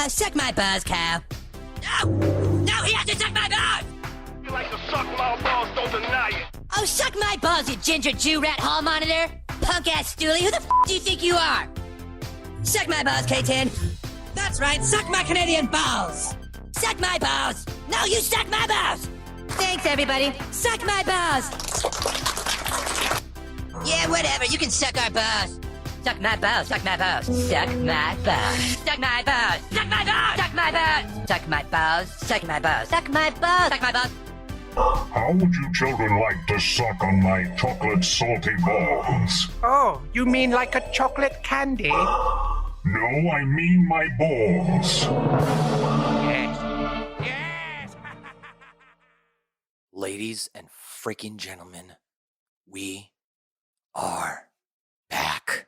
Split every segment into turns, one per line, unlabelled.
Suck my balls, cow. No! No, he has to suck my balls!
You like to suck my balls, don't deny it.
Oh, suck my balls, you ginger Jew rat hall monitor! Punk-ass stoolie, who the do you think you are? Suck my balls, K-10. That's right, suck my Canadian balls! Suck my balls! No, you suck my balls! Thanks, everybody. Suck my balls! Yeah, whatever, you can suck our balls. Suck my balls, suck my balls, suck my balls, suck my balls, suck my balls, suck my balls, suck my balls, suck my balls, suck my balls, suck my balls.
How would you children like to suck on my chocolate salty balls?
Oh, you mean like a chocolate candy?
No, I mean my balls.
Yes. Yes!
Ladies and freaking gentlemen, we are back.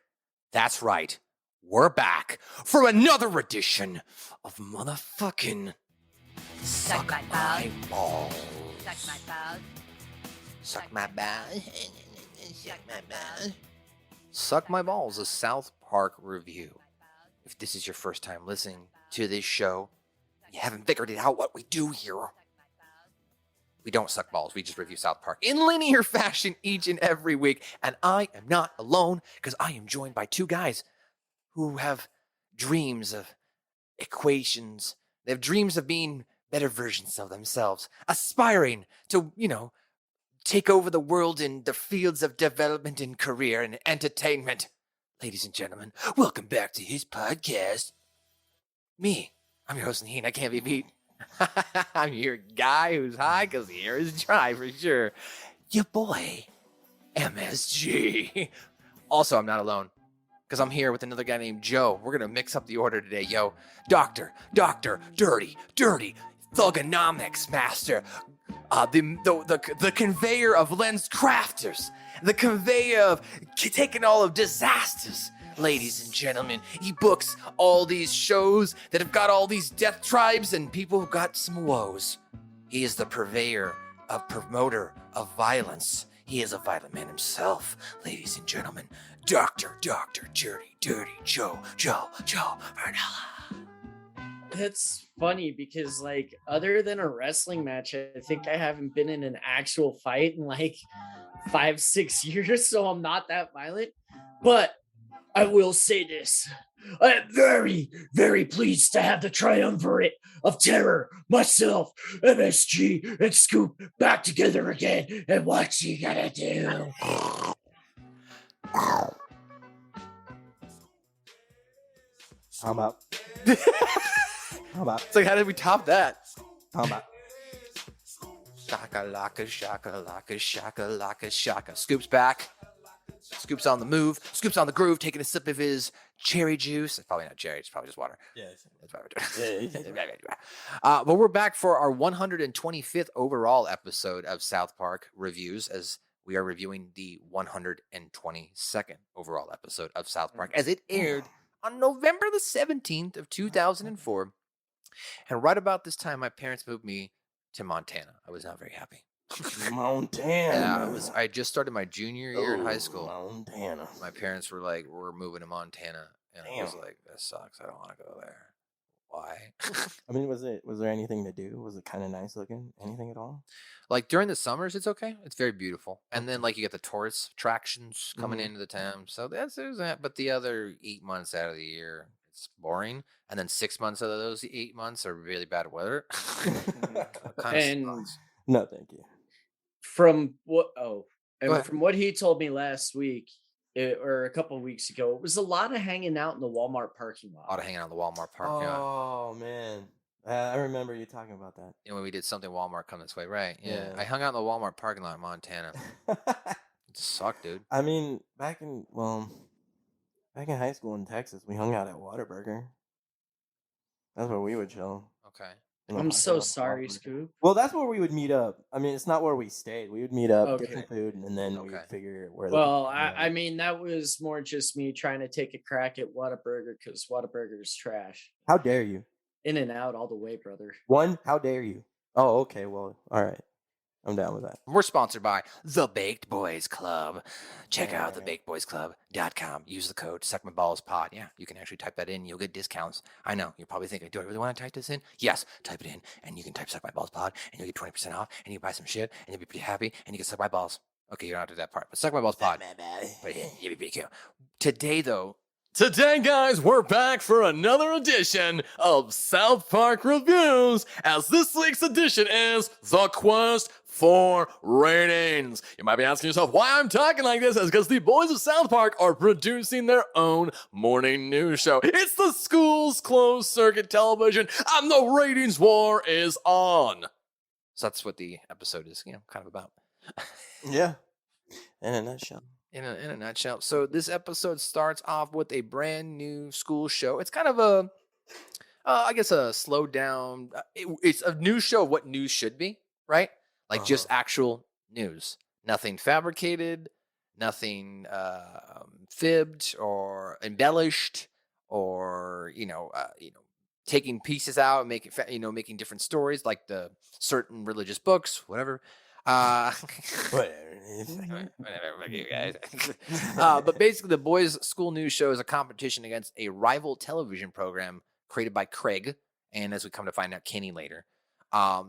That's right. We're back for another edition of motherfucking Suck My Balls.
Suck my balls.
Suck my balls. Suck my balls. Suck My Balls, a South Park review. If this is your first time listening to this show, you haven't figured it out what we do here. We don't suck balls, we just review South Park in linear fashion each and every week. And I am not alone, because I am joined by two guys who have dreams of equations. They have dreams of being better versions of themselves, aspiring to, take over the world in the fields of development and career and entertainment. Ladies and gentlemen, welcome back to his podcast. Me, I'm your host, Naheen. I can't be beat. I'm your guy who's high because the air is dry for sure. Your boy, MSG. Also, I'm not alone because I'm here with another guy named Joe. We're going to mix up the order today, yo. Doctor, dirty, thugonomics master. The conveyor of lens crafters. The conveyor of taking all of disasters. Ladies and gentlemen, he books all these shows that have got all these death tribes and people who've got some woes. He is the purveyor of promoter of violence. He is a violent man himself. Ladies and gentlemen, Doctor, Dirty Joe Bernella.
That's funny because, like, other than a wrestling match, I think I haven't been in an actual fight in like 5-6 years, so I'm not that violent. But I will say this. I am very, very pleased to have the triumvirate of terror, myself, MSG, and Scoop back together again. And what you gotta do?
How about?
It's like, how did we top that?
How about?
Shaka laka, shaka laka, shaka laka, shaka. Scoop's back. Scoop's on the move. Scoop's on the groove, taking a sip of his cherry juice. It's probably not cherry, it's probably just water.
Yeah.
That's what we're doing. But we're back for our 125th overall episode of South Park Reviews, as we are reviewing the 122nd overall episode of South Park, as it aired on November the 17th of 2004. And right about this time, my parents moved me to Montana. I was not very happy.
Montana.
Yeah, I just started my junior year in high school.
Montana.
My parents were like, "We're moving to Montana," and I was like, "That sucks. I don't want to go there." Why?
I mean, was there anything to do? Was it kind of nice looking? Anything at all?
Like during the summers, it's okay. It's very beautiful, and then like you get the tourist attractions coming into the town. So there's that. But the other 8 months out of the year, it's boring, and then 6 months of those 8 months are really bad weather.
And
No, thank you.
from what he told me last week, or a couple of weeks ago, it was a lot of hanging out in the Walmart parking lot.
A lot of hanging out in the Walmart parking lot.
Oh man, I remember you talking about that.
And when we did something Walmart come this way, right? Yeah.
Yeah.
I hung out in the Walmart parking lot in Montana. It sucked, dude.
I mean, back in high school in Texas, we hung out at Whataburger. That's where we would chill.
Okay.
I'm so sorry, Scoop.
Well, that's where we would meet up. I mean, it's not where we stayed. We would meet up,
Okay.
get some food, and then we
Okay.
would figure where.
Well, I mean, that was more just me trying to take a crack at Whataburger because Whataburger is trash.
How dare you?
In and out all the way, brother.
One, how dare you? Oh, okay. Well, all right. I'm down with that.
We're sponsored by The Baked Boys Club. Check out
Yeah.
thebakedboysclub.com. Use the code SuckMyBallsPod. Yeah, you can actually type that in. You'll get discounts. I know. You're probably thinking, do I really want to type this in? Yes, type it in. And you can type SuckMyBallsPod, and you'll get 20% off, and you can buy some shit, and you'll be pretty happy, and you can suck my balls. Okay, you're not to that part, but SuckMyBallsPod. Put it in. You'll be pretty cool. Today, though,
Today, guys, we're back for another edition of South Park Reviews, as this week's edition is The Quest for Ratings. You might be asking yourself why I'm talking like this, is because the boys of South Park are producing their own morning news show. It's the school's closed circuit television, and the ratings war is on.
so that's what the episode is, kind of about.
Yeah. In a nutshell.
In a nutshell. So this episode starts off with a brand new school show. It's kind of a, I guess, a slowed down. It's a news show of what news should be, right? Like just actual news, nothing fabricated, nothing fibbed or embellished, or taking pieces out and making different stories, like the certain religious books, whatever. Whatever, fuck you guys. But basically, the boys' school news show is a competition against a rival television program created by Craig, and as we come to find out, Kenny later.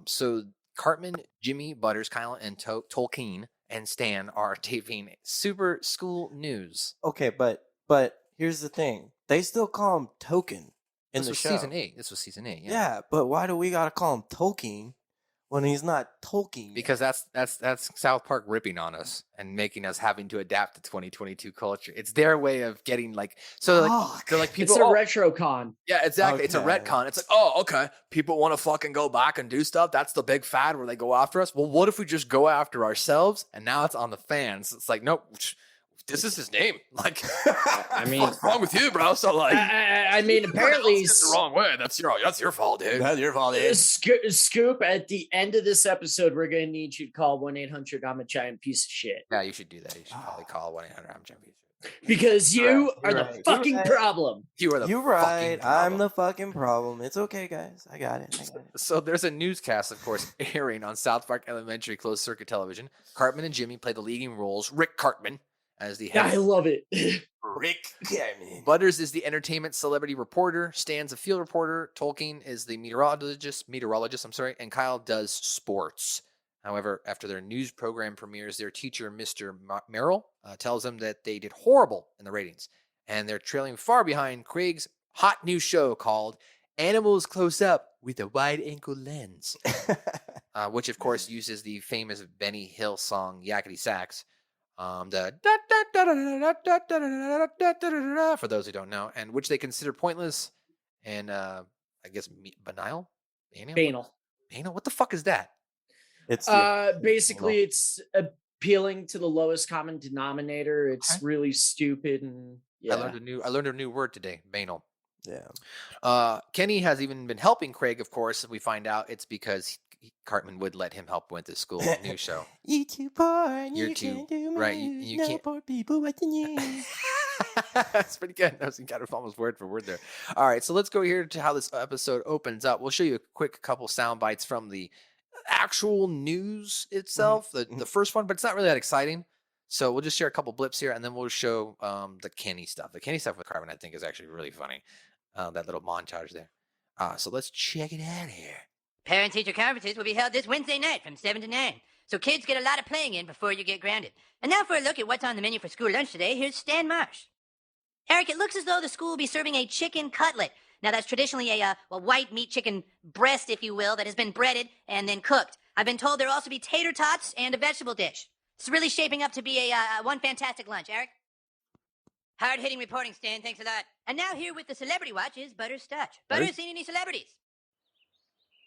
So Cartman, Jimmy, Butters, Kyle, and Tolkien and Stan are taping Super School News.
Okay, but here's the thing. They still call him Token in
This
the
was
show.
season 8. This was season 8.
Yeah, but why do we gotta call him Tolkien when he's not Tolkien?
Because that's South Park ripping on us and making us having to adapt to 2022 culture. It's their way of getting people.
It's a retro con.
Yeah, exactly. It's a
Okay.
retcon. It's like, oh, okay. People want to fucking go back and do stuff. That's the big fad where they go after us. Well, what if we just go after ourselves? And now it's on the fans. It's like, nope, this is his name. Like,
I mean,
what's wrong with you, bro? So like,
I mean, apparently
it's the wrong way. That's your fault, dude.
That's your fault, dude.
Scoop, at the end of this episode, we're going to need you to call 1-800 I'm a giant piece of shit.
Yeah, you should do that. You should probably call 1-800-I'm-Champion.
Because you are
You're
the
right.
fucking
You're right.
problem.
You are the
You're
fucking
right. I'm
problem.
the fucking problem. It's okay, guys. I got it.
So there's a newscast, of course, airing on South Park Elementary closed circuit television. Cartman and Jimmy play the leading roles. Rick Cartman as the head.
I love it.
Rick Cartman.
Butters is the entertainment celebrity reporter. Stan's a field reporter. Tolkien is the meteorologist, and Kyle does sports. However, after their news program premieres, their teacher, Mr. Merrill, tells them that they did horrible in the ratings, and they're trailing far behind Craig's hot new show called Animals Close Up with a Wide Ankle Lens, which, of course, uses the famous Benny Hill song Yakety Sax. For those who don't know, and which they consider pointless and I guess banal.
Banal.
What the fuck is that?
It's
Basically, it's appealing to the lowest common denominator. It's really stupid, and yeah.
I learned a new word today. Banal.
Yeah.
Kenny has even been helping Craig. Of course, we find out it's because Cartman would let him help with the school news show.
You too poor, and
You're
you
too-
can't do
right,
much.
you
No
can't-
poor people watching you.
That's pretty good. That was kind of almost word for word there. All right, so let's go here to how this episode opens up. We'll show you a quick couple sound bites from the actual news itself, the first one, but it's not really that exciting. So we'll just share a couple blips here, and then we'll show the Kenny stuff. The Kenny stuff with Cartman, I think, is actually really funny. That little montage there. So let's check it out here.
Parent-teacher conferences will be held this Wednesday night from 7 to 9, so kids get a lot of playing in before you get grounded. And now for a look at what's on the menu for school lunch today, here's Stan Marsh. Eric, it looks as though the school will be serving a chicken cutlet. Now, that's traditionally a white meat chicken breast, if you will, that has been breaded and then cooked. I've been told there'll also be tater tots and a vegetable dish. It's really shaping up to be a one fantastic lunch, Eric. Hard-hitting reporting, Stan. Thanks a lot. And now here with the Celebrity Watch is Butters Stutch. Butters, seen any celebrities?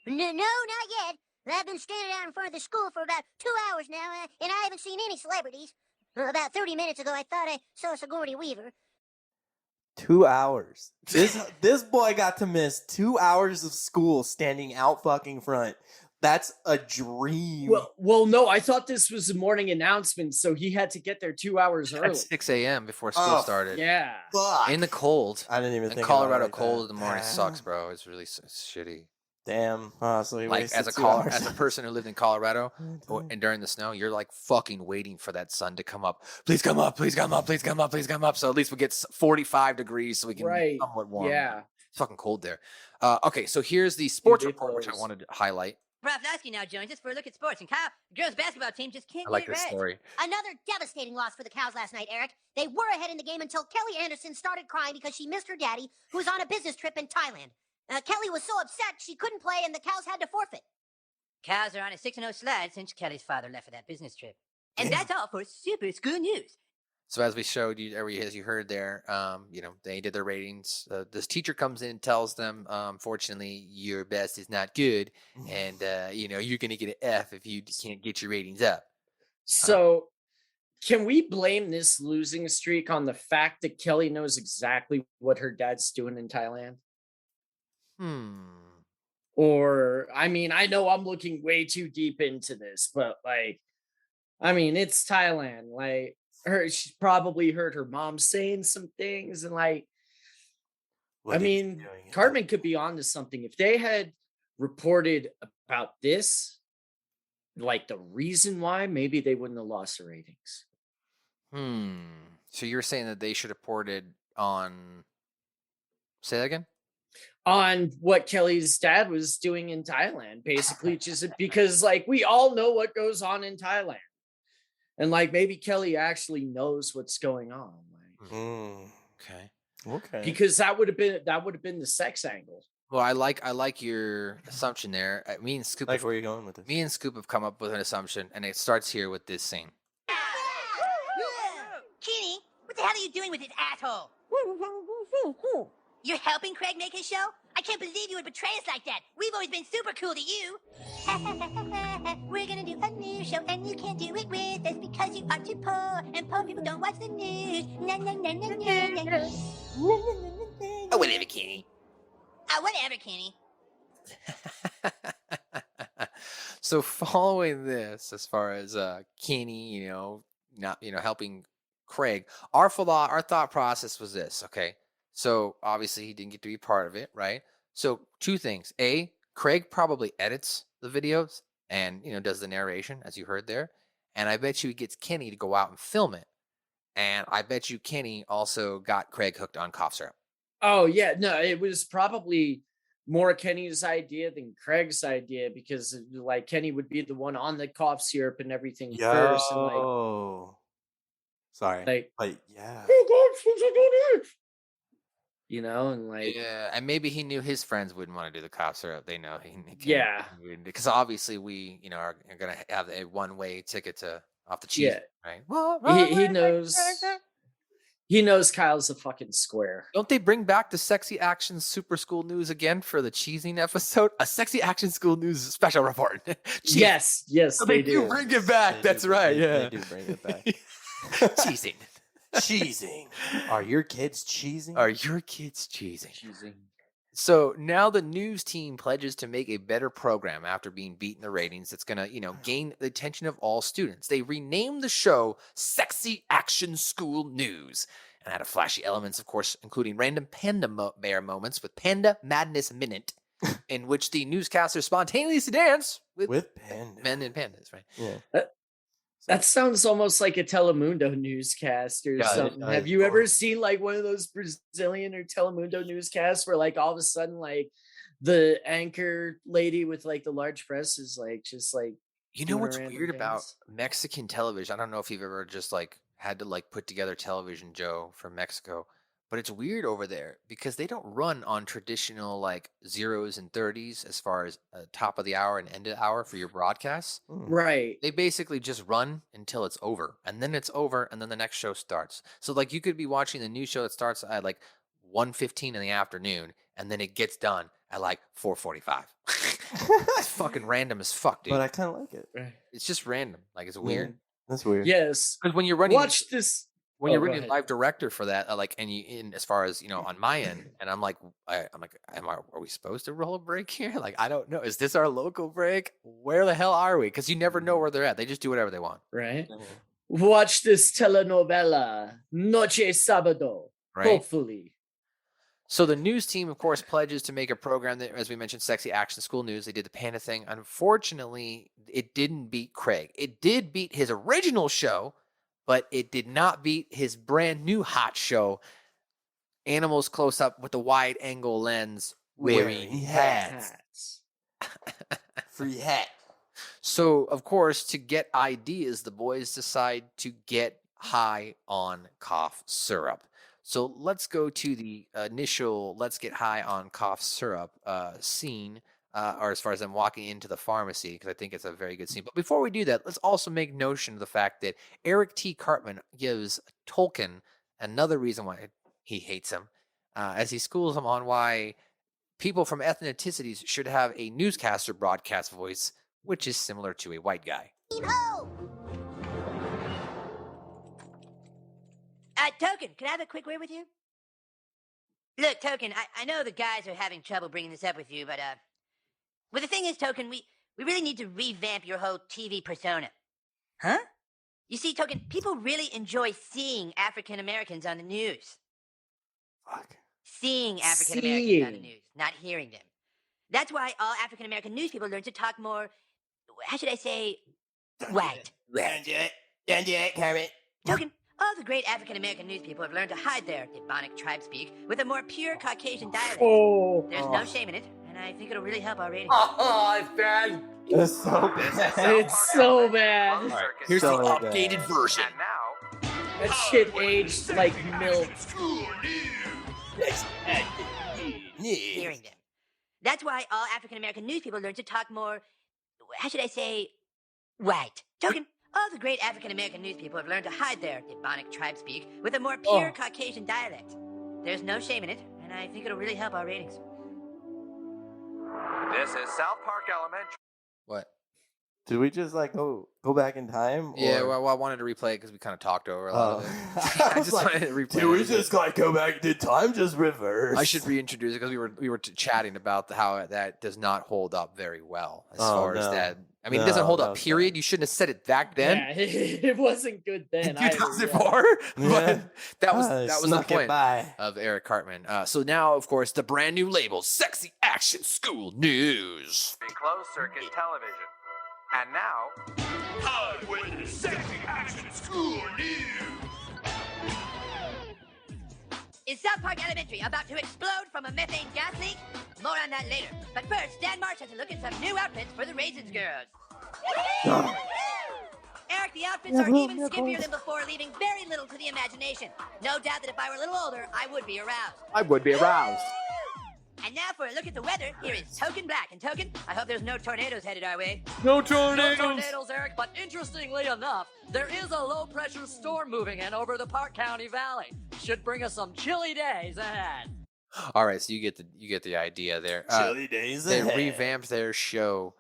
No, not yet. I've been standing out in front of the school for about 2 hours now, and I haven't seen any celebrities. About 30 minutes ago, I thought I saw Sigourney Weaver.
2 hours. This boy got to miss 2 hours of school standing out fucking front. That's a dream.
Well, no, I thought this was a morning announcement, so he had to get there 2 hours early.
At 6 a.m. before school started.
Yeah.
Fuck.
In the cold.
I didn't even
In
think about it
Colorado,
like
cold
that.
in the morning sucks, bro. It's really shitty.
Damn. So he
Like
wasted
as a
2 hours.
as a person who lived in Colorado
damn.
and during the snow, you're like fucking waiting for that sun to come up. Please come up, please come up, please come up, please come up. So at least we get 45 degrees so we can be
Right.
somewhat warm.
Yeah.
It's fucking cold there. Okay, so here's the sports
they
report, which I
froze.
wanted to highlight.
Broflovski now joins us for a look at sports, and Kyle, the girls' basketball team just can't
I like
get it
this
right.
story.
Another devastating loss for the Cows last night, Eric. They were ahead in the game until Kelly Anderson started crying because she missed her daddy, who was on a business trip in Thailand. Kelly was so upset she couldn't play, and the Cows had to forfeit.
Cows are on a 6-0 slide since Kelly's father left for that business trip. And that's all for super school news.
So as we showed you, as you heard there, they did their ratings. This teacher comes in and tells them, fortunately, your best is not good, and you're going to get an F if you can't get your ratings up.
So, can we blame this losing streak on the fact that Kelly knows exactly what her dad's doing in Thailand? Or, I mean, I know I'm looking way too deep into this, but it's Thailand. She probably heard her mom saying some things, and Cartman could be onto something. If they had reported about this, the reason why, maybe they wouldn't have lost the ratings.
So you're saying that they should have reported on, say that again?
On what Kelly's dad was doing in Thailand, basically, just because we all know what goes on in Thailand. And maybe Kelly actually knows what's going on.
Okay.
Because that would have been the sex angle.
Well, I like your assumption there. Me and Scoop.
Where you're going with this?
Me and Scoop have come up with an assumption, and it starts here with this scene.
Kenny, what the hell are you doing with this asshole? You're helping Craig make his show? I can't believe you would betray us like that. We've always been super cool to you. We're gonna do a new show, and you can't do it with us because you are too poor, and poor people don't watch the news.
Oh, whatever, Kenny.
Whatever, Kenny.
So following this, as far as Kenny, not helping Craig, our thought process was this. Okay, so obviously he didn't get to be part of it, right? So two things: A, Craig probably edits the videos and does the narration, as you heard there, and I bet you he gets Kenny to go out and film it, and I bet you Kenny also got Craig hooked on cough syrup.
Oh yeah, no, it was probably more Kenny's idea than Craig's idea, because Kenny would be the one on the cough syrup and everything first, and
sorry, yeah,
yeah, and maybe he knew his friends wouldn't want to do the cough syrup. They know
yeah,
because obviously we are gonna have a one-way ticket to off the cheese,
yeah,
right?
Well, he knows. He knows Kyle's a fucking square.
Don't they bring back the Sexy Action Super School News again for the cheesing episode? A Sexy Action School News special report.
Yes,
so they do bring it back. That's right.
They do bring it back.
Cheesing.
Cheesing. Are your kids cheesing?
Are your kids cheesing? So now the news team pledges to make a better program after being beat in the ratings. That's going to, gain the attention of all students. They renamed the show Sexy Action School News and had flashy elements, of course, including random Panda Bear moments with Panda Madness Minute, in which the newscaster spontaneously dance with
Panda.
Men and pandas, right?
Yeah.
That sounds almost like a Telemundo newscast or something. Have you ever seen one of those Brazilian or Telemundo newscasts where all of a sudden the anchor lady with the large breasts is
you know what's weird about Mexican television? I don't know if you've ever just had to put together television, Joe, from Mexico. But it's weird over there because they don't run on traditional zeros and 30s as far as top of the hour and end of the hour for your broadcasts.
Right.
They basically just run until it's over, and then it's over, and then the next show starts. So you could be watching the news show that starts at 1:15 in the afternoon, and then it gets done at 4:45. It's fucking random as fuck, dude.
But I kind of like it.
It's just random. It's weird.
That's weirard.
Yes.
Because when you're running,
watch this.
When you're running live director for that, and as far as on my end, and I'm like, are we supposed to roll a break here? I don't know. Is this our local break? Where the hell are we? Because you never know where they're at. They just do whatever they want.
Right. Watch this telenovela Noche Sábado.
Right.
Hopefully.
So the news team, of course, pledges to make a program that, as we mentioned, sexy action school news. They did the Panda thing. Unfortunately, it didn't beat Craig. It did beat his original show, but it did not beat his brand new hot show, Animals Close Up with the wide angle lens wearing hats.
Free hat.
So, of course, to get ideas, the boys decide to get high on cough syrup. So let's go to the initial let's get high on cough syrup scene, or as far as I'm walking into the pharmacy, because I think it's a very good scene. But before we do that, let's also make notion of the fact that Eric T. Cartman gives Tolkien another reason why he hates him, as he schools him on why people from ethnicities should have a newscaster broadcast voice, which is similar to a white guy.
Ho!
Token, can I have a quick word with you? Look, Token, I know the guys are having trouble bringing this up with you, but the thing is, Token, we really need to revamp your whole TV persona. Huh? You see, Token, people really enjoy seeing African Americans on the news.
Fuck.
Seeing African Americans on the news, not hearing them. That's why all African American news people learn to talk more, how should I say, white.
Don't do it. Don't do it, Kermit.
Token, all the great African American news people have learned to hide their demonic tribe speak with a more pure Caucasian dialect.
Oh,
There's no shame in it, and I think it'll really help our ratings.
Oh, it's bad.
It's so bad.
it's so bad.
Here's
So
the
bad.
updated version.
And now,
That shit aged like milk.
Hearing them. That's why all African American news people learn to talk more, how should I say, white. Token, all the great African American news people have learned to hide their demonic tribe speak with a more pure Caucasian dialect. There's no shame in it, and I think it'll really help our ratings.
this is South Park Elementary.
What?
Did we just like go back in time?
Yeah,
or-
well, I wanted to replay it because we kind of talked over a lot of it.
I
I
was
just
like,
wanted to replay
Did
it.
we just like go back in time? Just reverse.
I should reintroduce it because we were chatting about how that does not hold up very well as
Oh,
far as
no.
that. I mean, it doesn't hold
No,
up.
it's
Period.
not.
You shouldn't have said it back then.
Yeah, it wasn't good then.
In
either,
2004,
Yeah.
but that was the
snuck it
point
by.
of Eric Cartman. So now, of course, the brand new label, Sexy Action School News.
In closed circuit television. And now, Hard with Sexy Action School News.
Is South Park Elementary about to explode from a methane gas leak? More on that later. But first, Dan Marsh has a look at some new outfits for the Raisins girls. Eric, the outfits are even skimpier than before, leaving very little to the imagination. No doubt that if I were a little older, I would be aroused.
I would be aroused.
And now for a look at the weather, here is Token Black. And Token, I hope there's no tornadoes headed our way.
No
No
tornadoes.
tornadoes, Eric, but interestingly enough, there is a low-pressure storm moving in over the Park County Valley. Should bring us some chilly days ahead.
All right, so you get the idea there.
Chilly days
They
ahead.
revamped their show.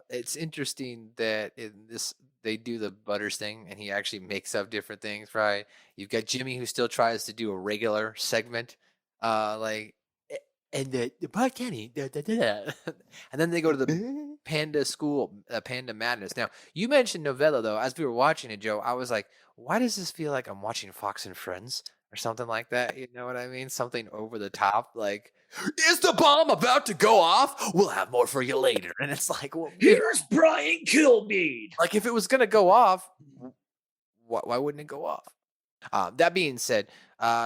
It's interesting that in this they do the Butters thing, and he actually makes up different things. Right? You've got Jimmy who still tries to do a regular segment, and the Park County, and then they go to the Panda School, Panda Madness. Now you mentioned novella though. As we were watching it, Joe, I was like, why does this feel like I'm watching Fox and Friends? Or something like that, you know what I mean? Something over the top, like, is the bomb about to go off? We'll have more for you later. And it's like, well,
Here's Brian Kilmeade.
like if it was gonna go off, why wouldn't it go off? That being said,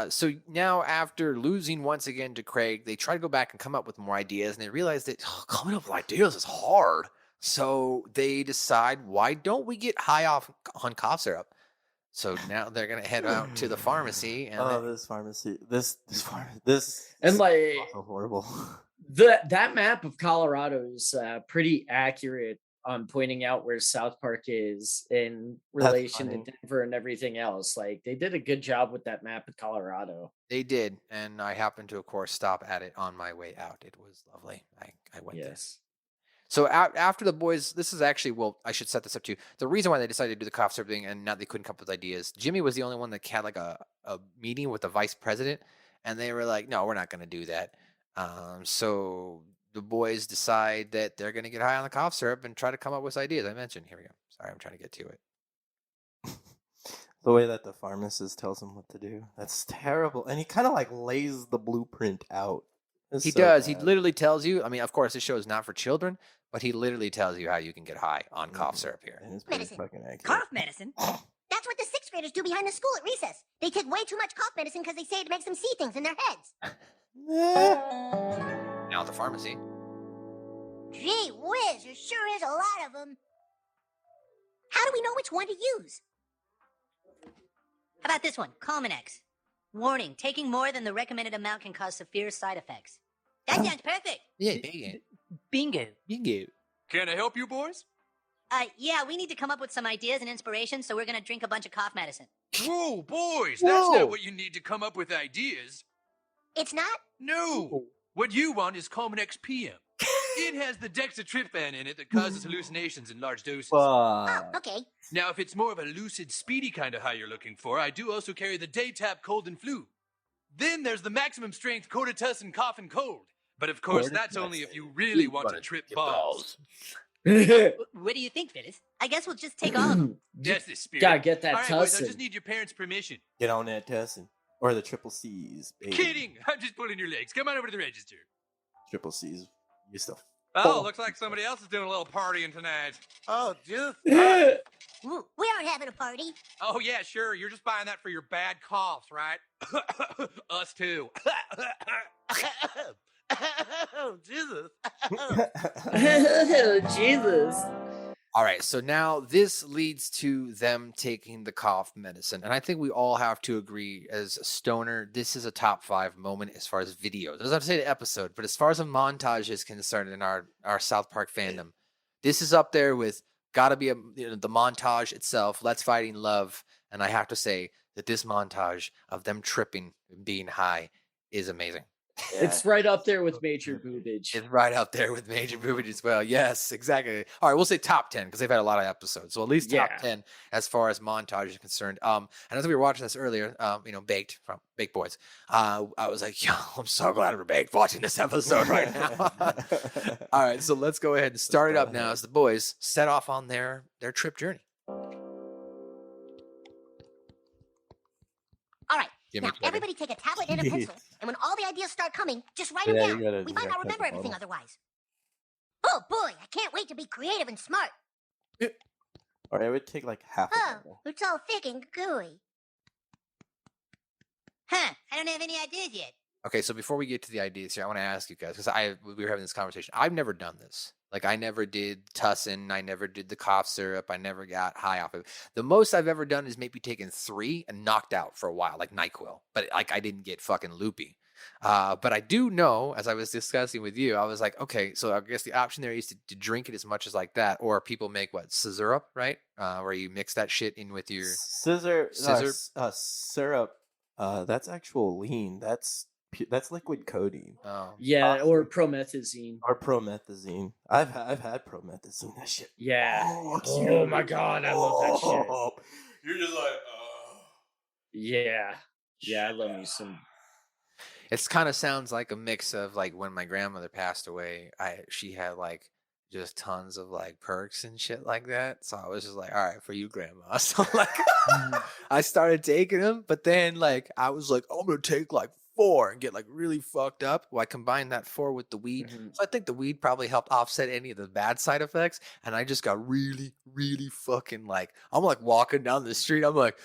so now after losing once again to Craig, they try to go back and come up with more ideas, and they realize that coming up with ideas is hard. So they decide, why don't we get high on cough syrup? So now they're gonna head out to the pharmacy, and
This pharmacy. This
And
is
like
so horrible.
that map of Colorado is pretty accurate on pointing out where South Park is in relation to
funny.
Denver and everything else. Like they did a good job with that map of Colorado.
they did. And I happened to, of course, stop at it on my way out. It was lovely. I went there.
Yes.
So after the boys, this is actually, well, I should set this up too. The reason why they decided to do the cough syrup thing and now they couldn't come up with ideas, Jimmy was the only one that had like a meeting with the vice president, and they were like, no, we're not going to do that. So the boys decide that they're going to get high on the cough syrup and try to come up with ideas. I mentioned, here we go. Sorry, I'm trying to get to it.
The way that the pharmacist tells him what to do. That's terrible. And he kind of like lays the blueprint out. It's
He
so
does. He
bad.
literally tells you. I mean, of course, this show is not for children, but he literally tells you how you can get high on cough syrup here.
And it's pretty
Medicine.
fucking accurate.
Cough medicine?
That's what the sixth graders do behind the school at recess. They take way too much cough medicine because they say it makes them see things in their heads.
Now at the pharmacy.
Gee whiz, there sure is a lot of them. How do we know which one to use?
How about this one? Calmanex. Warning, taking more than the recommended amount can cause severe side effects. That sounds perfect.
Yeah, bingo.
Bingo.
Bingo.
Can I help you, boys?
Yeah, we need to come up with some ideas and inspiration, so we're gonna drink a bunch of cough medicine.
Whoa, boys,
Whoa.
that's not what you need to come up with ideas.
It's not?
No. What you want is Cominex PM. It has the dextriptan in it that causes hallucinations in large doses.
Oh, okay.
Now, if it's more of a lucid, speedy kind of high you're looking for, I do also carry the Daytap Cold and Flu. Then there's the maximum strength Codatussin Cough and Cold. But of course, that's only if you really want to trip balls.
What do you think, Phyllis? I guess we'll just take all of them.
That's the spirit.
Gotta get that
All right, boys, I
tussin.
just need your parents' permission.
Get on that Tussin. Or the triple C's, baby.
Kidding! I'm just pulling your legs. Come on over to the register.
Triple C's. You still.
Oh, looks like somebody else is doing a little partying tonight. Oh, just.
We aren't having a party.
Oh, yeah, sure. You're just buying that for your bad coughs, right? Us too. Oh, Jesus.
Jesus.
All right, so now this leads to them taking the cough medicine. And I think we all have to agree as a stoner, this is a top 5 moment as far as videos. I doesn't have to say the episode, but as far as a montage is concerned in our South Park fandom, this is up there with gotta be the montage itself, Let's Fighting Love. And I have to say that this montage of them tripping and being high is amazing.
It's right up there with Major Boobage.
It's right up there with Major Boobage as well. Yes, exactly. All right, we'll say top 10 because they've had a lot of episodes. So at least top 10 as far as montage is concerned. And as we were watching this earlier, Baked from Baked Boys, I was like, yo, I'm so glad we're baked watching this episode right now. All right, so let's go ahead and start it up now as the boys set off on their trip journey.
All right.
Give me
Now,
20.
everybody take a tablet and a pencil, and when all the ideas start coming, just write them
Yeah,
down.
you gotta-
We
you
might
gotta
not
take
remember
a
everything
bottle.
otherwise. Oh boy, I can't wait to be creative and smart.
Or it would take like half a
Oh,
bottle.
it's all thick and gooey.
Huh, I don't have any ideas yet.
Okay, so before we get to the ideas here, I want to ask you guys because we were having this conversation. I've never done this. Like I never did tussin. I never did the cough syrup. I never got high off of it. The most I've ever done is maybe taken 3 and knocked out for a while, like NyQuil. But like I didn't get fucking loopy. But I do know, as I was discussing with you, I was like, okay, so I guess the option there is to drink it as much as like that, or people make what syrup, right? Where you mix that shit in with your
Scissor.
Scissor?
Syrup. That's actual lean. That's liquid codeine
Yeah, or promethazine.
or promethazine. I've had promethazine. That shit.
Yeah.
fucks
Oh
you.
my god, I love that shit.
You're just like,
Yeah. Yeah, I love me some.
It kind of sounds like a mix of like when my grandmother passed away, she had like just tons of like perks and shit like that. So I was just like, all right, for you, grandma. So like I started taking them, but then like I was like, I'm gonna take like 4 and get like really fucked up. Well, I combined that 4 with the weed. So I think the weed probably helped offset any of the bad side effects. And I just got really, really fucking like, I'm like walking down the street. I'm like,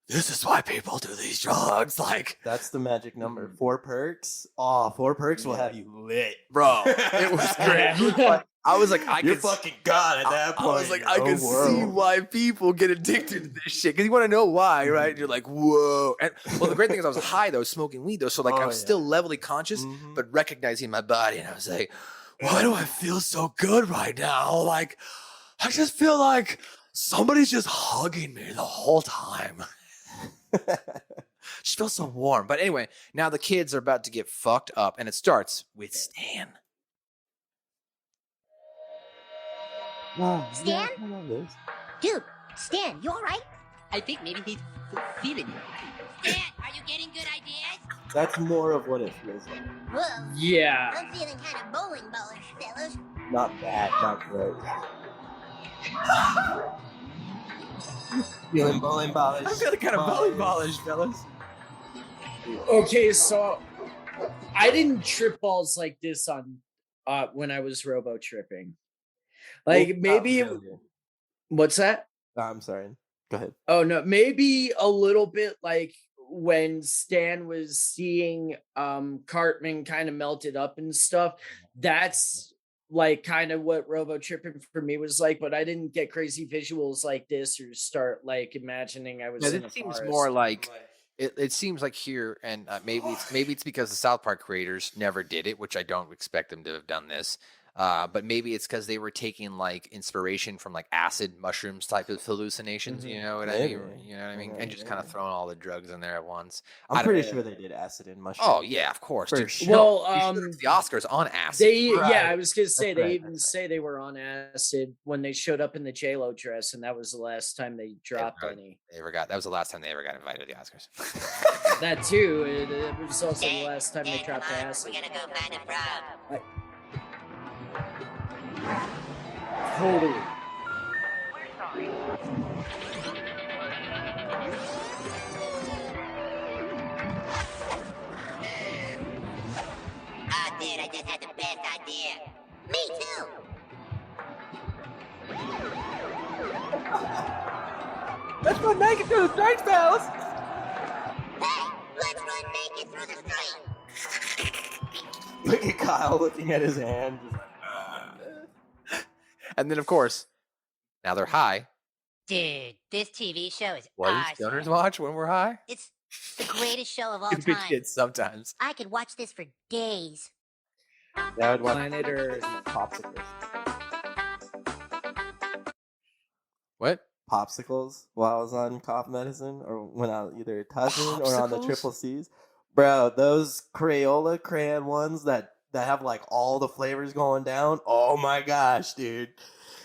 this is why people do these drugs. Like,
that's the magic number. 4 perks. Oh, 4 perks will have you lit,
bro, it was great. I was like,
You're fucking God at that point.
I was like, I can see why people get addicted to this shit. Because you want to know why, right? And you're like, whoa. And, well, the great thing is I was high, though, smoking weed, though. So, like, I was still levelly conscious, but recognizing my body. And I was like, why do I feel so good right now? Like, I just feel like somebody's just hugging me the whole time. Just feels so warm. But anyway, now the kids are about to get fucked up. And it starts with Stan.
Stan? Dude, Stan, you alright?
I think maybe he's feeling it. Stan, are you getting good ideas?
That's more of what it feels like.
Whoa.
Yeah.
I'm feeling kind of bowling ballish, fellas.
Not bad, not gross. Feeling bowling ballish.
I'm feeling kind of bowling ballish, fellas.
Okay, so I didn't trip balls like this on when I was robo tripping. Like maybe what's that?
I'm sorry. Go ahead.
Oh no, maybe a little bit like when Stan was seeing Cartman kind of melted up and stuff. That's like kind of what robo tripping for me was like, but I didn't get crazy visuals like this or start like imagining I was in a
It seems
forest.
more like it seems like here, and maybe it's because the South Park creators never did it, which I don't expect them to have done this. But maybe it's because they were taking like inspiration from like acid mushrooms type of hallucinations. You know what I mean? You know what I mean? And just kind of throwing all the drugs in there at once.
I'm pretty sure they did acid and mushrooms.
Oh yeah, of course.
For
Dude.
sure.
Well,
the Oscars on acid.
They
Right.
yeah, I was gonna say
That's
they
right,
even say they were on acid when they showed up in the J-Lo dress, and that was the last time they dropped any.
That was the last time they ever got invited to the Oscars.
That too. It was also the last time they dropped acid.
We're gonna go find a frog.
Totally.
Oh, dude, I just had the best idea.
Me too.
Let's go naked through the streets, fellas.
Hey, let's run naked through the street.
Look at Kyle looking at his hand.
And then, of course, now they're high.
Dude, this TV show is
What do
awesome.
stoners watch when we're high?
It's the greatest show of all
Stupid
time.
kids sometimes.
I could watch this for days.
Yeah, I'd watch
Planet Earth.
popsicles.
What?
Popsicles while I was on cough medicine, or when I was either tugging or on the
Popsicles?
triple C's. Bro, those Crayola crayon ones that have like all the flavors going down. Oh my gosh, dude.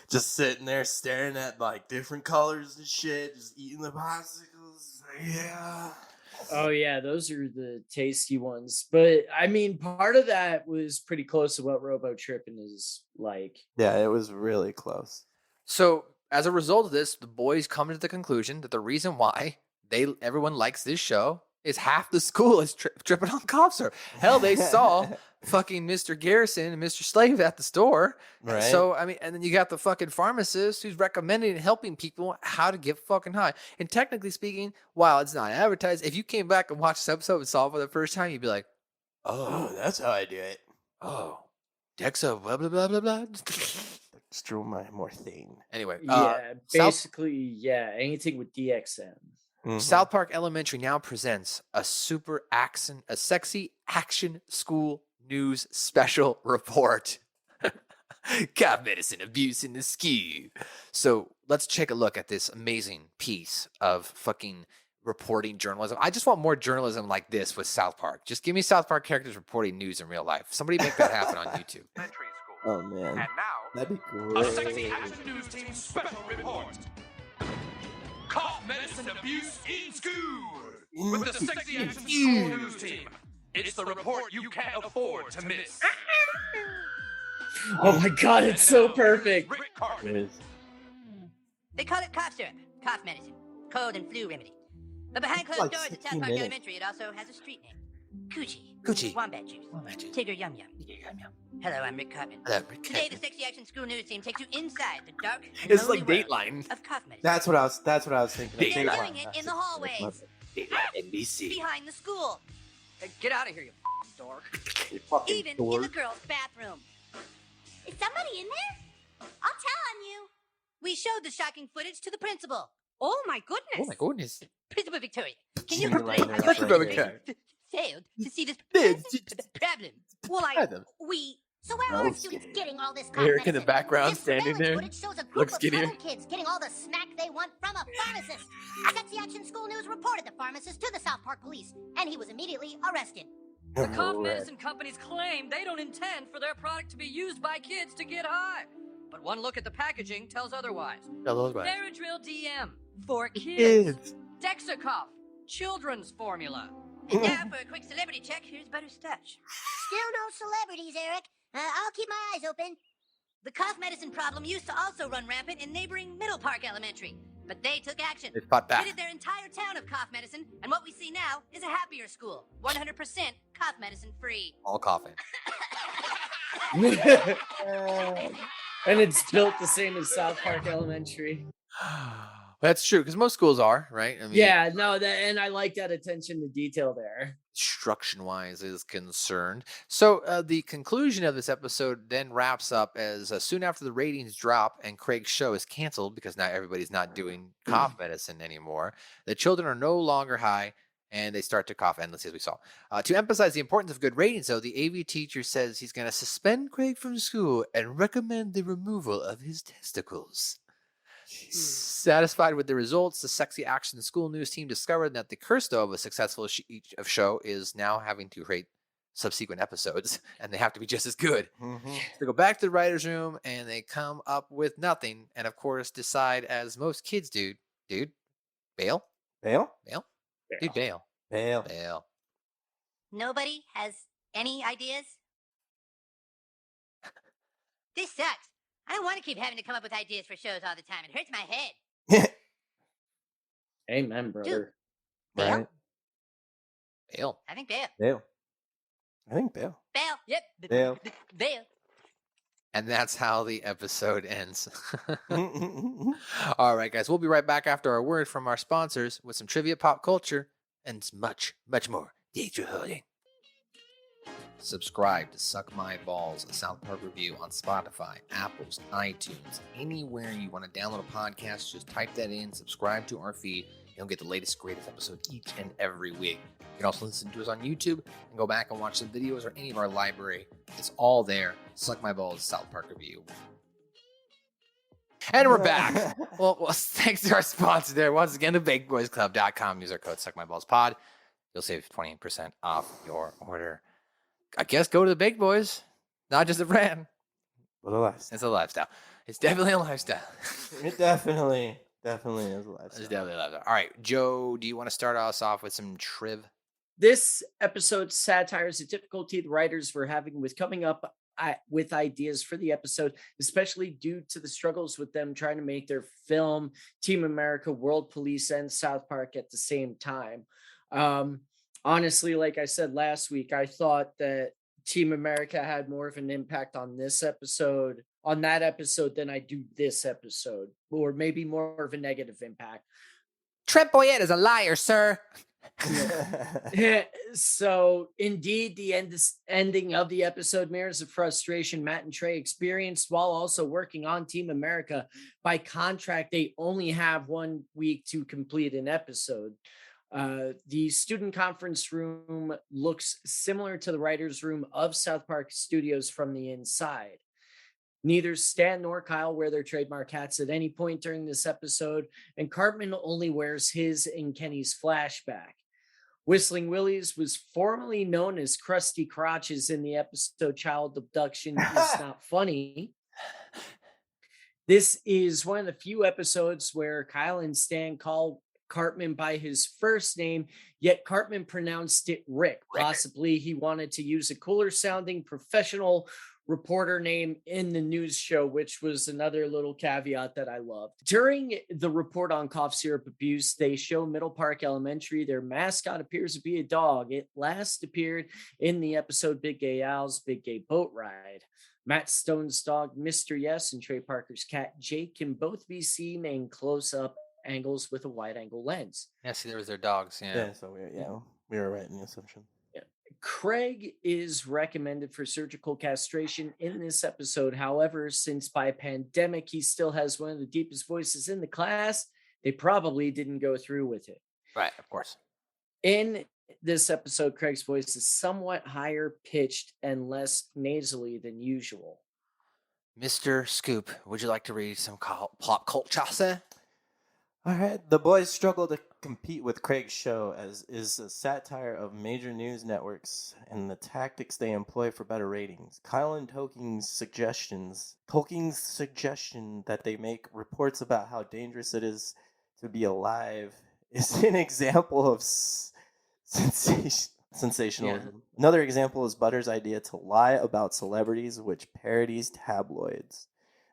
Just sitting there staring at like different colors and shit, just eating the popsicles. Yeah.
Oh yeah, those are the tasty ones. But I mean, part of that was pretty close to what robo tripping is like.
Yeah, it was really close.
So, as a result of this, the boys come to the conclusion that the reason why everyone likes this show is half the school is tripping on cough syrup. Hell, they saw fucking Mr. Garrison and Mr. Slave at the store.
Right.
So, I mean, and then you got the fucking pharmacist who's recommending and helping people how to get fucking high. And technically speaking, while it's not advertised, if you came back and watched this episode and saw it for the first time, you'd be like,
Oh, that's how I do it.
oh, Dexa, blah, blah, blah, blah, blah.
Stroll my morphine.
Anyway,
Yeah,
South-
basically, yeah, anything with DXM.
Mhm.
South Park Elementary now presents a sexy action school news special report. Cough medicine abuse in the school. So let's take a look at this amazing piece of fucking reporting journalism. I just want more journalism like this with South Park. Just give me South Park characters reporting news in real life. Somebody make that happen on YouTube.
Elementary school.
Oh man,
And now,
that'd be
A sexy
great.
action news team special report. Cough medicine abuse in school. With the sexy action school news team. It's the report you can't afford to miss.
Oh my god, it's so
And now,
perfect.
Rick Cartman.
They call it cough syrup, cough medicine, cold and flu remedy. But behind closed
Like
doors at
16
South Park
minutes.
Elementary, it also has a street name. Coochie.
Coochie.
Wombat juice. Tigger Yum Yum. Hello, I'm Rick Cartman.
Hello, Rick
Today,
Cartman.
the sexy action school news team takes you inside the dark,
It's
lonely
like
world
Dateline.
of cough medicine.
That's what I was thinking.
They're
Dateline.
doing it in the hallways,
NBC.
behind the school,
Hey, get out of here, you dork.
even in the girls' bathroom.
Is somebody in there? I'll tell on you.
We showed the shocking footage to the principal.
Oh my goodness.
Oh my goodness.
Principal Victoria, can you
Can you
explain
lighten
how
it
your
up right
children
there?
failed to see this
Dude,
problem?
Well,
Adam.
So where
No,
are
it's
students
skinny.
getting all this cough
Eric in the
medicine?
background
This
standing
surveillance
there.
footage shows a group
Looks
of
skinnier.
southern kids getting all the snack they want from a pharmacist. Sexy Action School News reported the pharmacist to the South Park police, and he was immediately arrested.
The cough
Right.
medicine companies claim they don't intend for their product to be used by kids to get high. But one look at the packaging tells otherwise. Theradril DM for kids. Dexacough, children's formula.
And now for a quick celebrity check, here's Butterscotch.
Still no celebrities, Eric. I'll keep my eyes open.
The cough medicine problem used to also run rampant in neighboring Middle Park Elementary. But they took action.
They fought back.
They did their entire town of cough medicine, and what we see now is a happier school. 100% cough medicine free.
All coughing.
And it's built the same as South Park Elementary.
That's true, because most schools are, right? I mean,
Yeah, no, and I like that attention to detail there.
Instruction-wise is concerned. So the conclusion of this episode then wraps up as soon after the ratings drop and Craig's show is canceled because now everybody's not doing cough medicine anymore. The children are no longer high, and they start to cough endlessly, as we saw. To emphasize the importance of good ratings, though, the AV teacher says he's going to suspend Craig from school and recommend the removal of his testicles. Satisfied with the results, the Sexy Action School News team discovered that the curse, though, of a successful show is now having to rate subsequent episodes, and they have to be just as good.
Mm-hmm.
They go back to the writer's room, and they come up with nothing, and of course decide, as most kids do, dude, bail?
Bail?
Bail? Dude, bail.
Bail.
Bail.
Nobody has any ideas? This sucks. I don't want to keep having to come up with ideas for shows all the time. It hurts my head.
Amen, brother.
Bail?
Right.
Bail.
I think bail.
Bail. I think bail.
Bail. Yep.
Bail.
Bail.
And that's how the episode ends. All right, guys. We'll be right back after our word from our sponsors with some trivia, pop culture, and much, much more. Thanks for holding. Subscribe to Suck My Balls, a South Park review on Spotify, Apple's, iTunes, anywhere you want to download a podcast. Just type that in, subscribe to our feed. You'll get the latest, greatest episode each and every week. You can also listen to us on YouTube and go back and watch some videos or any of our library. It's all there. Suck My Balls, South Park review. And we're back. well, thanks to our sponsor there. Once again, the BakeBoysClub.com. Use our code SuckMyBallsPod. You'll save 20% off your order. I guess go to the Baked Boys. Not just a brand.
What a lifestyle.
It's a lifestyle. It's definitely a lifestyle.
It definitely is a lifestyle.
It's definitely a lifestyle. All right, Joe, do you want to start us off with some triv?
This episode satires the difficulty the writers were having with coming up with ideas for the episode, especially due to the struggles with them trying to make their film Team America, World Police, and South Park at the same time. Honestly, like I said last week, I thought that Team America had more of an impact on that episode than I do this episode, or maybe more of a negative impact.
Trent Boyette is a liar, sir.
So, indeed, the ending of the episode mirrors the frustration Matt and Trey experienced while also working on Team America. By contract, they only have 1 week to complete an episode. The student conference room looks similar to the writer's room of South Park Studios from the inside. Neither Stan nor Kyle wear their trademark hats at any point during this episode, and Cartman only wears his in Kenny's flashback. Whistling Willie's was formerly known as Krusty Crotches in the episode Child Abduction is Not Funny. This is one of the few episodes where Kyle and Stan call Cartman by his first name, yet Cartman pronounced it Rick. Possibly he wanted to use a cooler sounding professional reporter name in the news show, which was another little caveat that I loved. During the report on cough syrup abuse, they show Middle Park Elementary. Their mascot appears to be a dog. It last appeared in the episode Big Gay Al's Big Gay Boat Ride. Matt Stone's dog, Mr. Yes, and Trey Parker's cat, Jake, can both be seen in close-up angles with a wide-angle lens.
Yeah, see, there was their dogs. Yeah,
so we were right in the assumption.
Craig is recommended for surgical castration in this episode. However, since by pandemic he still has one of the deepest voices in the class, they probably didn't go through with it.
Right, of course.
In this episode, Craig's voice is somewhat higher pitched and less nasally than usual.
Mr. Scoop, would you like to read some pop culture, sir?
All right. The boys struggle to compete with Craig's show as is a satire of major news networks and the tactics they employ for better ratings. Kyle and Tolkien's suggestion that they make reports about how dangerous it is to be alive is an example of sensationalism. Yeah. Another example is Butter's idea to lie about celebrities, which parodies tabloids.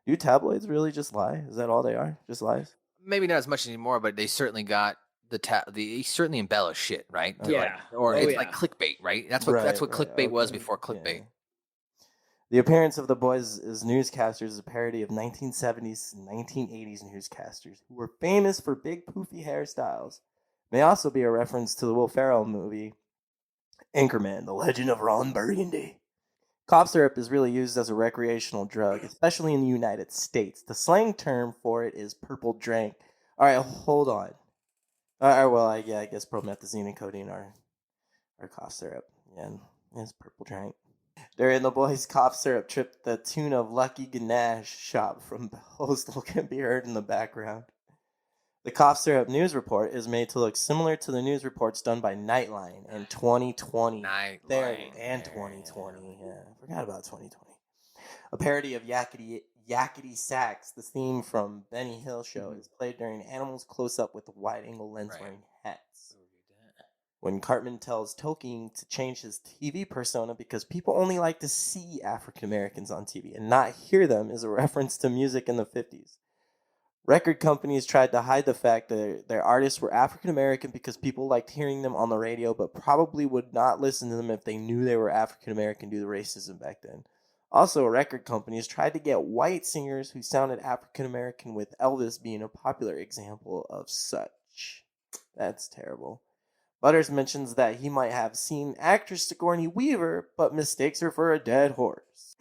Do tabloids really just lie? Is that all they are? Just lies?
maybe not as much anymore, but they certainly got they certainly embellish shit, right?
Yeah.
Or
Oh,
it's
yeah.
like clickbait, right? That's what clickbait was before clickbait.
Yeah. The appearance of the boys as newscasters is a parody of 1970s and 1980s newscasters who were famous for big poofy hairstyles. May also be a reference to the Will Ferrell movie Anchorman: The Legend of Ron Burgundy. Cough syrup is really used as a recreational drug, especially in the United States. The slang term for it is purple drank. All right, hold on. I guess promethazine and codeine are cough syrup. Yeah, it's purple drank. During the boys' cough syrup trip, the tune of Lucky Ganache shop from Postal can be heard in the background. The cough syrup news report is made to look similar to the news reports done by Nightline in 2020. And 2020. Yeah, I forgot about 2020. A parody of Yakety Sax, the theme from Benny Hill Show, is played during animals close up with wide-angle lens wearing hats. When Cartman tells Tolkien to change his TV persona because people only like to see African Americans on TV and not hear them is a reference to music in the 50s. Record companies tried to hide the fact that their artists were African American because people liked hearing them on the radio, but probably would not listen to them if they knew they were African American due to racism back then. Also, record companies tried to get white singers who sounded African American, with Elvis being a popular example of such. That's terrible. Butters mentions that he might have seen actress Sigourney Weaver, but mistakes her for a dead horse.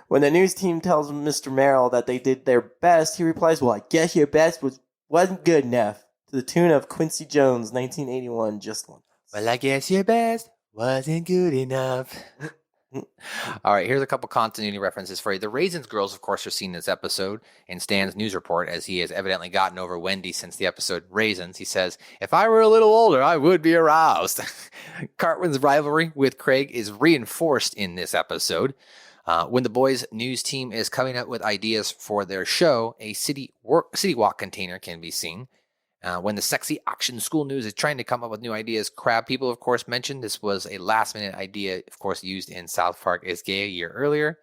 When the news team tells Mr. Merrill that they did their best, he replies, "Well, I guess your best wasn't good enough," to the tune of Quincy Jones' 1981 Just Once.
Well, I guess your best wasn't good enough. All right, here's a couple continuity references for you. The Raisins girls, of course, are seen in this episode in Stan's news report, as he has evidently gotten over Wendy since the episode Raisins. He says, "If I were a little older, I would be aroused." Cartman's rivalry with Craig is reinforced in this episode. When the boys' news team is coming up with ideas for their show, a city walk container can be seen. When the sexy action school news is trying to come up with new ideas, Crab People, of course, mentioned this was a last-minute idea, of course, used in South Park is Gay a year earlier.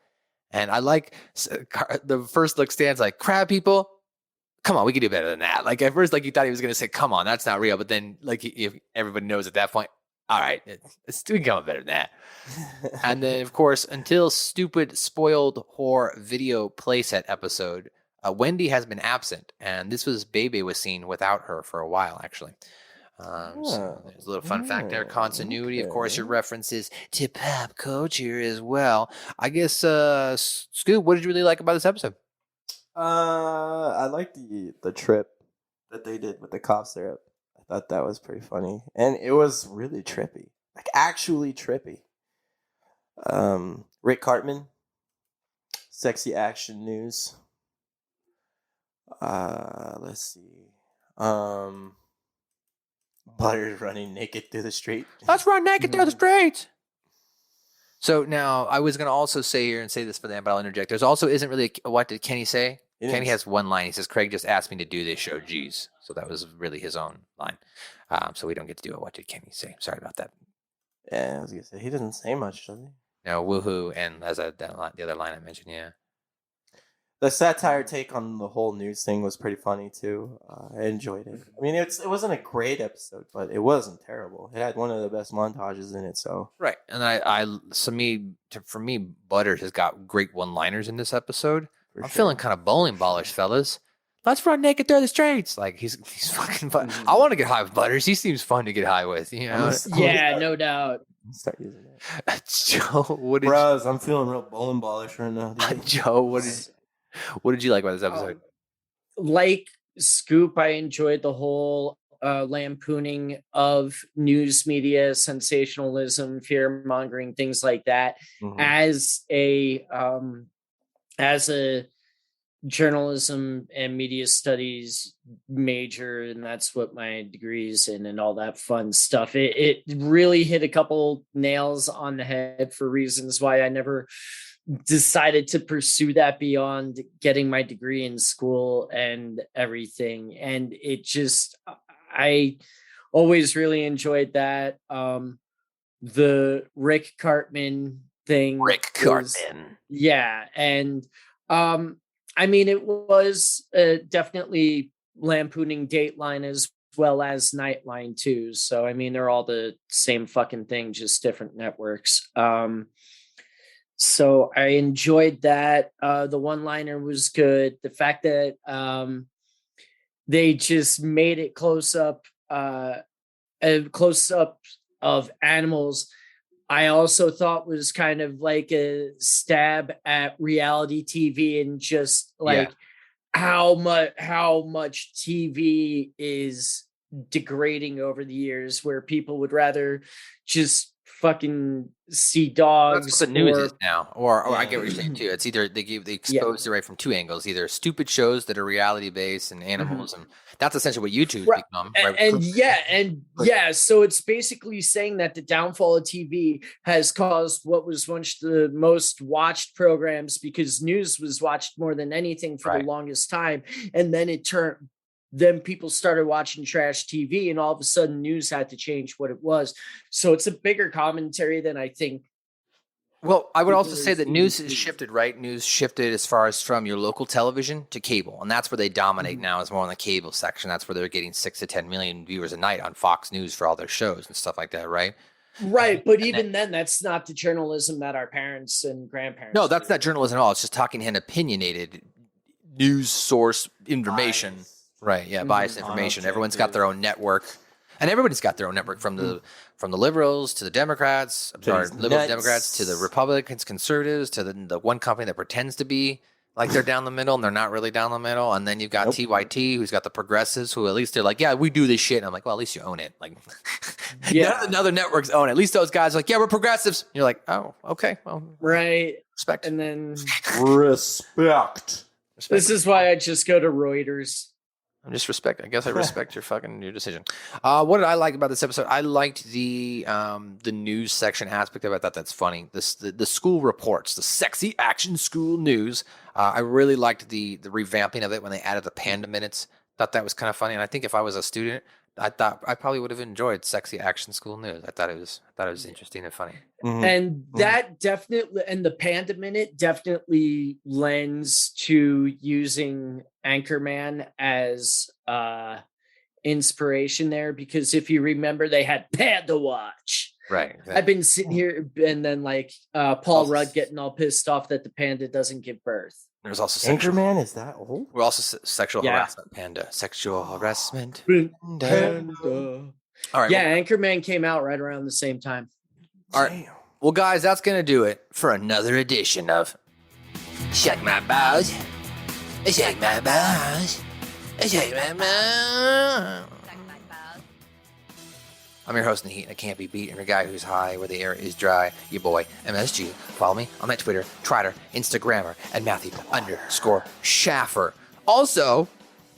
And I like the first look stands like, "Crab People, come on, we can do better than that." Like, at first, like, you thought he was going to say, "Come on, that's not real." But then, like, if everybody knows at that point, all right, it's doing better than that. And then, of course, until stupid spoiled whore video playset episode, Wendy has been absent, and this was Bebe was seen without her for a while, actually. So there's a little fun fact there. Continuity, of course, your references to pop culture as well. I guess, Scoop, what did you really like about this episode?
I liked the trip that they did with the cough syrup. I thought that was pretty funny, and it was really trippy, like actually trippy. Rick Cartman, sexy action news. Let's see. Butters running naked through the street.
Let's run naked through the streets. So now I was going to also say here and say this for them, but I'll interject. There's also isn't really what did Kenny say? Kenny has one line. He says, "Craig just asked me to do this show. Geez." So that was really his own line. So we don't get to do it. What did Kenny say? Sorry about that.
Yeah, I was going to say, he doesn't say much, does he?
No, woohoo, and as the other line I mentioned, yeah.
The satire take on the whole news thing was pretty funny too. I enjoyed it. I mean, it wasn't a great episode, but it wasn't terrible. It had one of the best montages in it. So
right, and for me, Butters has got great one-liners in this episode. I'm feeling kind of bowling ballers, fellas. Let's run naked through the streets. Like he's fucking fun. I want to get high with Butters. He seems fun to get high with. You know?
Yeah, no doubt.
Start using
it. Joe, what did
Bros, I'm feeling real bowling ballish right now.
Joe, what did you like about this episode?
Like Scoop, I enjoyed the whole lampooning of news media, sensationalism, fear mongering, things like that. Mm-hmm. As a journalism and media studies major, and that's what my degree's in and all that fun stuff. It really hit a couple nails on the head for reasons why I never decided to pursue that beyond getting my degree in school and everything. And it just, I always really enjoyed that. The Rick Cartman thing. Yeah. And, I mean, it was definitely lampooning Dateline as well as Nightline too. So I mean, they're all the same fucking thing, just different networks. So I enjoyed that. The one-liner was good. The fact that they just made it a close up of animals, I also thought was kind of like a stab at reality TV and just like how much TV is degrading over the years, where people would rather just fucking see dogs.
That's what the news is now. Or I get what you're saying too. It's either they expose it right from two angles, either stupid shows that are reality based and animals, and that's essentially what YouTube's become. Right?
So it's basically saying that the downfall of TV has caused what was once the most watched programs, because news was watched more than anything for the longest time, and then then people started watching trash TV, and all of a sudden news had to change what it was. So it's a bigger commentary than I think.
Well, I would also say that news has shifted, right? News shifted as far as from your local television to cable. And that's where they dominate now, is more on the cable section. That's where they're getting 6 to 10 million viewers a night on Fox News for all their shows and stuff like that, right?
Right. But even then, that's not the journalism that our parents and grandparents
No, that's not journalism at all. It's just talking and opinioned news source information. Right, biased information. Everyone's got their own network, and everybody's got their own network, from the liberals to the Democrats, liberals, Democrats to the Republicans, conservatives, to the one company that pretends to be like they're down the middle and they're not really down the middle. And then you've got TYT, who's got the progressives, who at least they're like, yeah, we do this shit. And I'm like, well, at least you own it. Like, none of the other networks own it. At least those guys are like, yeah, we're progressives. And you're like, oh, okay, well, respect.
And then
respect.
This is why I just go to Reuters.
I guess I respect your decision. What did I like about this episode? I liked the news section aspect of it. I thought that's funny. The school reports, the sexy action school news. I really liked the revamping of it when they added the panda minutes. Thought that was kind of funny. And I think if I was a student, I thought I probably would have enjoyed sexy action school news. I thought it was interesting and funny.
Mm-hmm. And that definitely, and the panda minute definitely lends to using Anchorman as inspiration there, because if you remember, they had Panda Watch.
Right. Exactly.
I've been sitting here, and then Paul Rudd getting all pissed off that the panda doesn't give birth.
There's also
Anchorman. Is that old?
We're also sexual harassment panda. Sexual harassment
panda. All right. Yeah, Anchorman came out right around the same time.
All right. Well, guys, that's gonna do it for another edition of Shake My Balls. Shake My Balls. Shake My Balls. I'm your host in the heat, and I can't be beat. I'm your guy who's high where the air is dry. Your boy, MSG. Follow me on my Twitter, Twitter, Instagrammer, and Matthew_Schaffer. Also,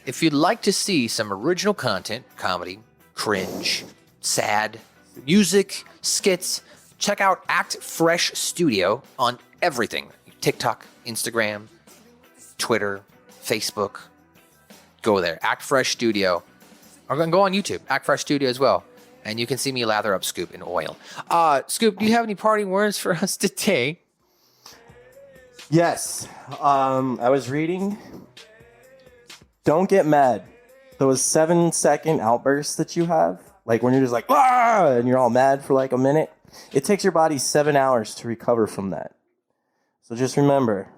if you'd like to see some original content, comedy, cringe, sad, music, skits, check out Act Fresh Studio on everything. TikTok, Instagram, Twitter, Facebook. Go there. Act Fresh Studio. Or go on YouTube. Act Fresh Studio as well. And you can see me lather up Scoop in oil. Scoop, do you have any parting words for us today?
Yes. I was reading. Don't get mad. Those 7-second outbursts that you have, like when you're just like, ah, and you're all mad for like a minute, it takes your body 7 hours to recover from that. So just remember,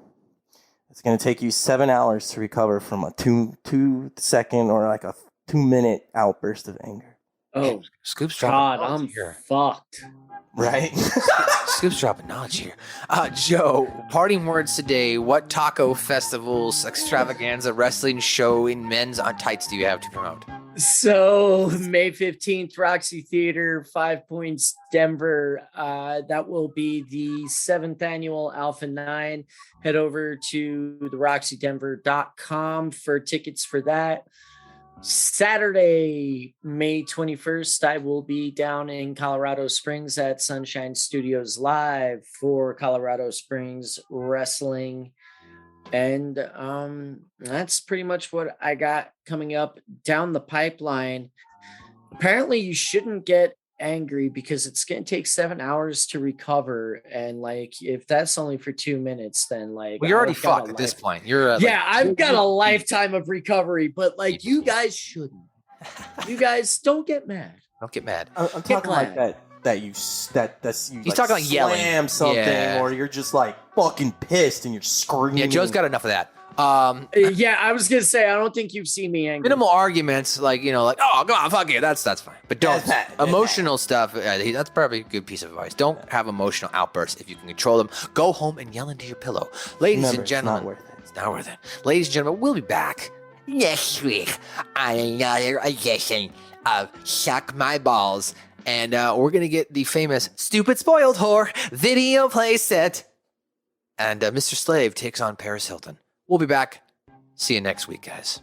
it's going to take you 7 hours to recover from a 2-second or like a 2-minute outburst of anger.
Oh,
Scoop's dropping
God, I'm fucked.
Right?
Scoop's dropping knowledge here. Joe, parting words today. What taco festivals, extravaganza, wrestling show in men's on tights do you have to promote?
So, May 15th, Roxy Theater, 5 Points, Denver. That will be the 7th annual Alpha 9. Head over to theroxydenver.com for tickets for that. Saturday, May 21st, I will be down in Colorado Springs at Sunshine Studios Live for Colorado Springs Wrestling. And that's pretty much what I got coming up down the pipeline. Apparently, you shouldn't get angry because it's gonna take 7 hours to recover, and like if that's only for 2 minutes, then like
Well, you're already
I've got a
fucked at this
life-
point. You're
Yeah, I've got a lifetime of recovery, but like you guys shouldn't. You guys don't get mad.
Don't get mad.
I'm talking like
glad.
He's
He's talking like yelling.
Slam something,
Yeah.
or you're just like fucking pissed and you're screaming.
Yeah, Joe's got enough of that.
Yeah, I was gonna say I don't think you've seen me angry.
Minimal arguments, like like oh come on, fuck you, that's fine. But don't
That's bad.
emotional stuff. That's probably a good piece of advice. Don't have emotional outbursts if you can control them. Go home and yell into your pillow, ladies
Remember,
and gentlemen.
it's not worth it.
It's not worth it. Ladies and gentlemen, we'll be back next week on another edition of Suck My Balls, and we're gonna get the famous "Stupid Spoiled Whore" video playset, and Mr. Slave takes on Paris Hilton. We'll be back. See you next week, guys.